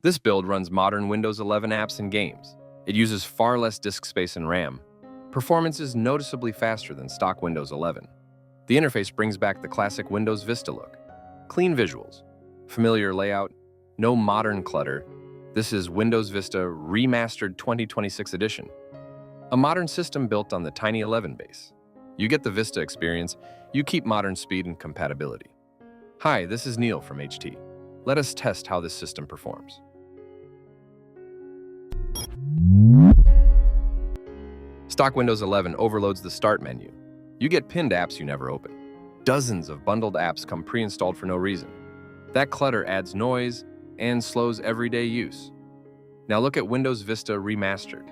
This build runs modern Windows 11 apps and games. It uses far less disk space and RAM. Performance is noticeably faster than stock Windows 11. The interface brings back the classic Windows Vista look. Clean visuals, familiar layout, no modern clutter. This is Windows Vista Remastered 2026 edition. A modern system built on the Tiny 11 base. You get the Vista experience, you keep modern speed and compatibility. Hi, this is Neil from HT. Let us test how this system performs. Stock Windows 11 overloads the Start menu. You get pinned apps you never open. Dozens of bundled apps come pre-installed for no reason. That clutter adds noise and slows everyday use. Now look at Windows Vista Remastered.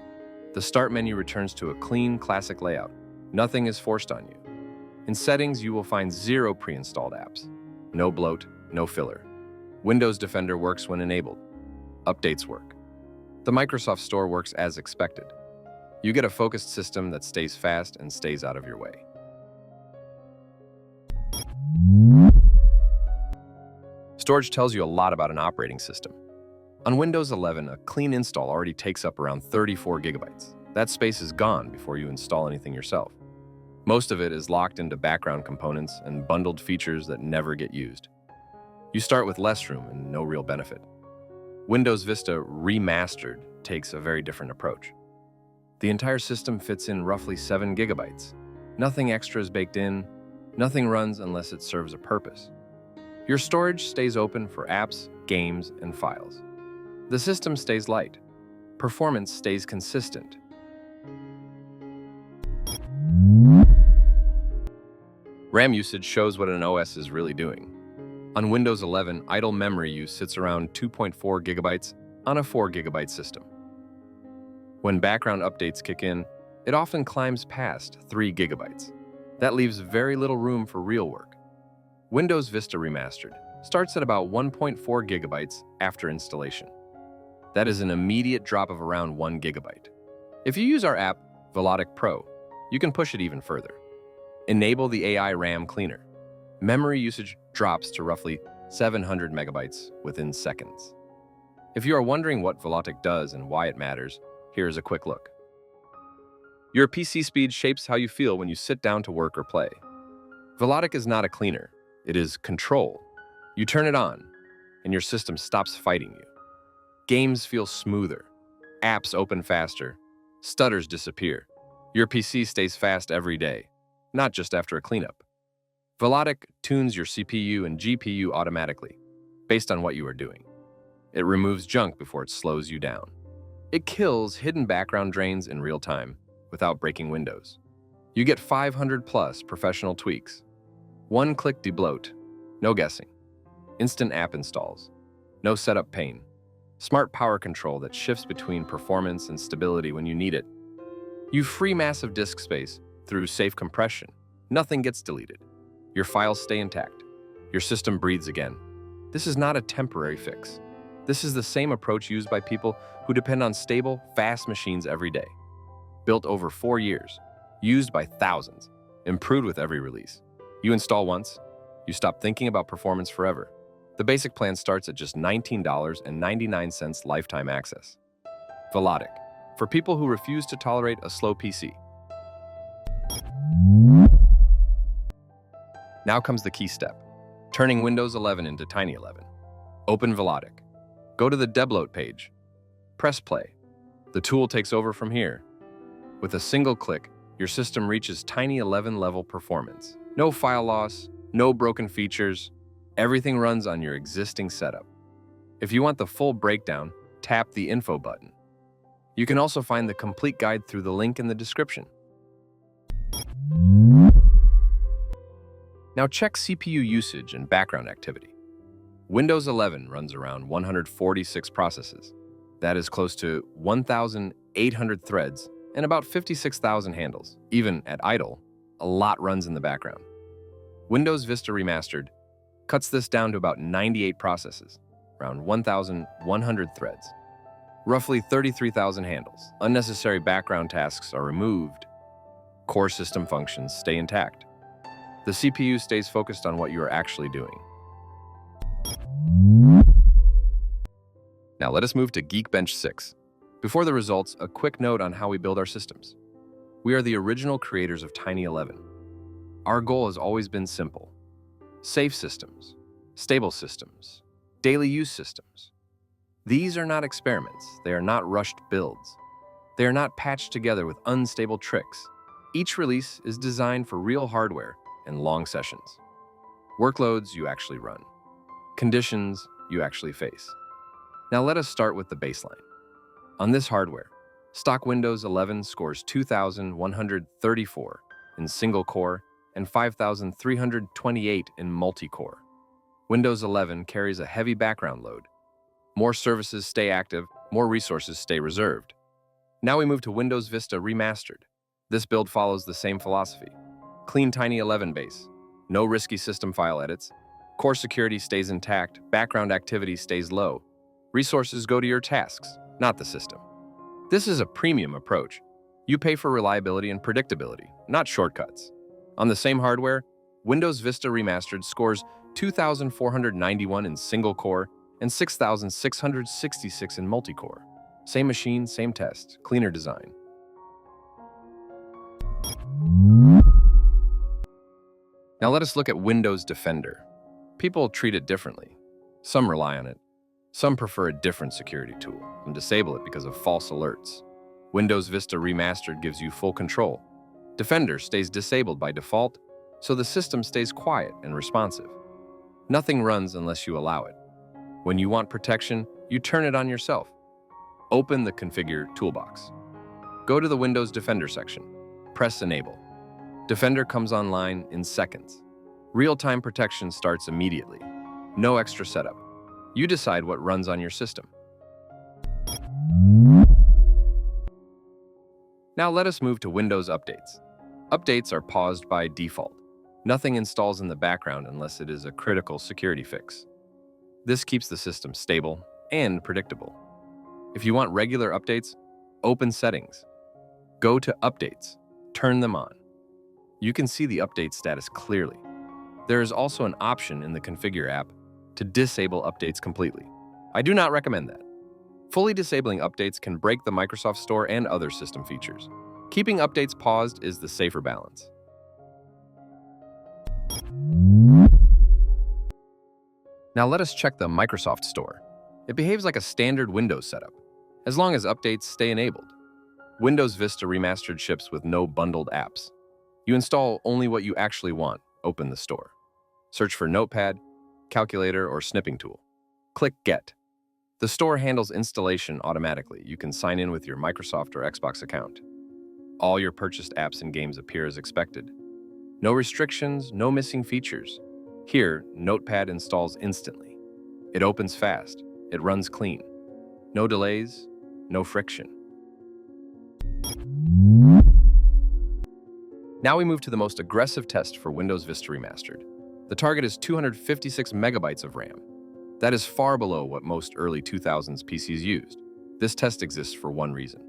The Start menu returns to a clean, classic layout. Nothing is forced on you. In Settings, you will find 0 pre-installed apps. No bloat, no filler. Windows Defender works when enabled. Updates work. The Microsoft Store works as expected. You get a focused system that stays fast and stays out of your way. Storage tells you a lot about an operating system. On Windows 11, a clean install already takes up around 34 gigabytes. That space is gone before you install anything yourself. Most of it is locked into background components and bundled features that never get used. You start with less room and no real benefit. Windows Vista Remastered takes a very different approach. The entire system fits in roughly 7 gigabytes. Nothing extra is baked in, nothing runs unless it serves a purpose. Your storage stays open for apps, games, and files. The system stays light. Performance stays consistent. RAM usage shows what an OS is really doing. On Windows 11, idle memory use sits around 2.4 gigabytes on a 4 gigabyte system. When background updates kick in, it often climbs past 3 gigabytes. That leaves very little room for real work. Windows Vista Remastered starts at about 1.4 gigabytes after installation. That is an immediate drop of around 1 gigabyte. If you use our app, Velotic Pro, you can push it even further. Enable the AI RAM cleaner. Memory usage drops to roughly 700 megabytes within seconds. If you are wondering what Velotic does and why it matters, here is a quick look. Your PC speed shapes how you feel when you sit down to work or play. Velotic is not a cleaner, it is control. You turn it on, and your system stops fighting you. Games feel smoother, apps open faster, stutters disappear. Your PC stays fast every day, not just after a cleanup. Velotic tunes your CPU and GPU automatically, based on what you are doing. It removes junk before it slows you down. It kills hidden background drains in real time without breaking Windows. You get 500 plus professional tweaks. One-click debloat, no guessing. Instant app installs, no setup pain. Smart power control that shifts between performance and stability when you need it. You free massive disk space through safe compression. Nothing gets deleted. Your files stay intact. Your system breathes again. This is not a temporary fix. This is the same approach used by people who depend on stable, fast machines every day. Built over 4 years, used by thousands, improved with every release. You install once, you stop thinking about performance forever. The basic plan starts at just $19.99 lifetime access. Velotic, for people who refuse to tolerate a slow PC. Now comes the key step, turning Windows 11 into Tiny 11. Open Velotic. Go to the debloat page. Press play. The tool takes over from here. With a single click, your system reaches Tiny 11 level performance. No file loss, no broken features. Everything runs on your existing setup. If you want the full breakdown, tap the info button. You can also find the complete guide through the link in the description. Now check CPU usage and background activity. Windows 11 runs around 146 processes. That is close to 1,800 threads and about 56,000 handles. Even at idle, a lot runs in the background. Windows Vista Remastered cuts this down to about 98 processes, around 1,100 threads, roughly 33,000 handles. Unnecessary background tasks are removed. Core system functions stay intact. The CPU stays focused on what you are actually doing. Now let us move to Geekbench 6. Before the results, a quick note on how we build our systems. We are the original creators of Tiny 11. Our goal has always been simple. Safe systems, stable systems, daily use systems. These are not experiments. They are not rushed builds. They are not patched together with unstable tricks. Each release is designed for real hardware and long sessions. Workloads you actually run. Conditions you actually face. Now let us start with the baseline. On this hardware, stock Windows 11 scores 2,134 in single-core and 5,328 in multi-core. Windows 11 carries a heavy background load. More services stay active, more resources stay reserved. Now we move to Windows Vista Remastered. This build follows the same philosophy. Clean Tiny 11 base, no risky system file edits, core security stays intact, background activity stays low. Resources go to your tasks, not the system. This is a premium approach. You pay for reliability and predictability, not shortcuts. On the same hardware, Windows Vista Remastered scores 2,491 in single-core and 6,666 in multi-core. Same machine, same test, cleaner design. Now let us look at Windows Defender. People treat it differently. Some rely on it. Some prefer a different security tool and disable it because of false alerts. Windows Vista Remastered gives you full control. Defender stays disabled by default, so the system stays quiet and responsive. Nothing runs unless you allow it. When you want protection, you turn it on yourself. Open the Configure toolbox. Go to the Windows Defender section. Press Enable. Defender comes online in seconds. Real-time protection starts immediately. No extra setup. You decide what runs on your system. Now let us move to Windows Updates. Updates are paused by default. Nothing installs in the background unless it is a critical security fix. This keeps the system stable and predictable. If you want regular updates, open Settings. Go to Updates. Turn them on. You can see the update status clearly. There is also an option in the Configure app to disable updates completely. I do not recommend that. Fully disabling updates can break the Microsoft Store and other system features. Keeping updates paused is the safer balance. Now let us check the Microsoft Store. It behaves like a standard Windows setup, as long as updates stay enabled. Windows Vista Remastered ships with no bundled apps. You install only what you actually want. Open the store. Search for Notepad, Calculator, or Snipping Tool. Click Get. The store handles installation automatically. You can sign in with your Microsoft or Xbox account. All your purchased apps and games appear as expected. No restrictions, no missing features. Here, Notepad installs instantly. It opens fast. It runs clean. No delays, no friction. Now we move to the most aggressive test for Windows Vista Remastered. The target is 256 megabytes of RAM. That is far below what most early 2000s PCs used. This test exists for one reason.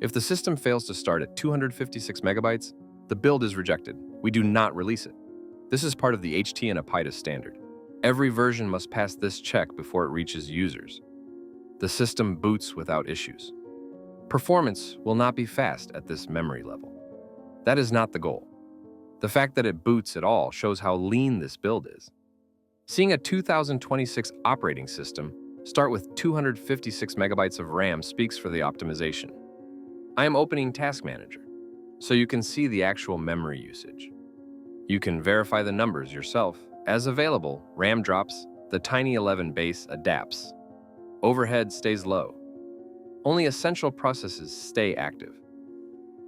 If the system fails to start at 256 megabytes, the build is rejected. We do not release it. This is part of the HT and APITA standard. Every version must pass this check before it reaches users. The system boots without issues. Performance will not be fast at this memory level. That is not the goal. The fact that it boots at all shows how lean this build is. Seeing a 2026 operating system start with 256 megabytes of RAM speaks for the optimization. I am opening Task Manager, so you can see the actual memory usage. You can verify the numbers yourself. As available, RAM drops, the Tiny 11 base adapts. Overhead stays low. Only essential processes stay active.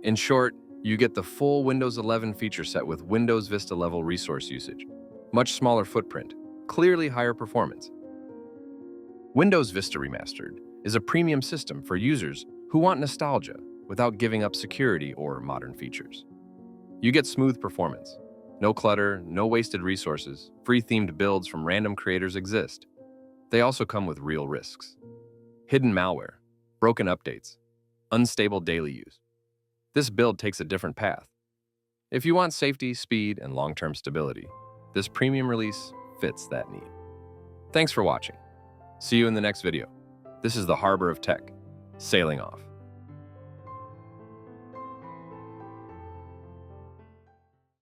In short, you get the full Windows 11 feature set with Windows Vista level resource usage. Much smaller footprint, clearly higher performance. Windows Vista Remastered is a premium system for users who want nostalgia without giving up security or modern features. You get smooth performance. No clutter, no wasted resources, free-themed builds from random creators exist. They also come with real risks. Hidden malware, broken updates, unstable daily use. This build takes a different path. If you want safety, speed, and long-term stability, this premium release fits that need. Thanks for watching. See you in the next video. This is the harbor of tech, sailing off.